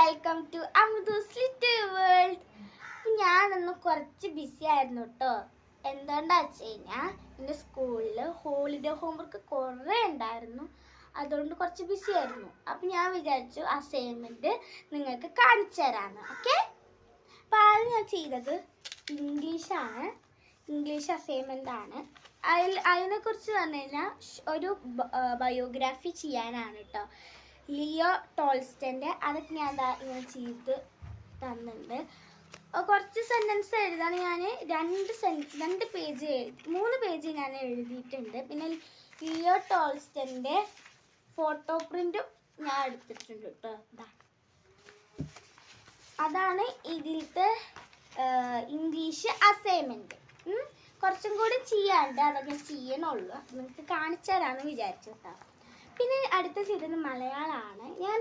Welcome to Amudu's little world. ഞാനൊന്ന് കുറച്ച് BC ആയിരുന്നു കേട്ടോ. എന്തുകൊണ്ടാ വെച്ച് കഴിഞ്ഞാൽ എൻ്റെ സ്കൂളിൽ ഹോളിഡേ ഹോംവർക്ക് കുറേ ഉണ്ടായിരുന്നു. അതുകൊണ്ട് കുറച്ച് ബിസി ആയിരുന്നു. അപ്പം ഞാൻ വിചാരിച്ചു അസൈൻമെൻറ്റ് നിങ്ങൾക്ക് കാണിച്ചു തരാമെന്ന്. ഓക്കെ, അപ്പോൾ ആദ്യം ഞാൻ ചെയ്തത് ഇംഗ്ലീഷാണ്. ഇംഗ്ലീഷ് അസൈൻമെൻ്റ് ആണ്. അതിനെക്കുറിച്ച് പറഞ്ഞു കഴിഞ്ഞാൽ ഒരു ബയോഗ്രാഫി ചെയ്യാനാണ് കേട്ടോ. ലിയോ ടോൾസ്റ്റൻ്റെ. അതൊക്കെ ഞാൻ ഇങ്ങനെ ചെയ്ത് തന്നിട്ടുണ്ട്. കുറച്ച് സെൻറ്റൻസ് എഴുതാൻ ഞാൻ 3 പേജ് ഞാൻ എഴുതിയിട്ടുണ്ട്. പിന്നെ ലിയോ ടോൾസ്റ്റൻ്റെ ഫോട്ടോ പ്രിൻറ്റും ഞാൻ എടുത്തിട്ടുണ്ട് കേട്ടോ. അതാണ് ഇതിലത്തെ ഇംഗ്ലീഷ് അസൈൻമെൻറ്റ്. കുറച്ചും കൂടി ചെയ്യാണ്ട് അതൊക്കെ ചെയ്യണുള്ളൂ. നിങ്ങൾക്ക് കാണിച്ചു തരാമെന്ന് വിചാരിച്ചു കേട്ടോ. പിന്നെ അടുത്ത ചെയ്തത് മലയാളമാണ്. ഞാൻ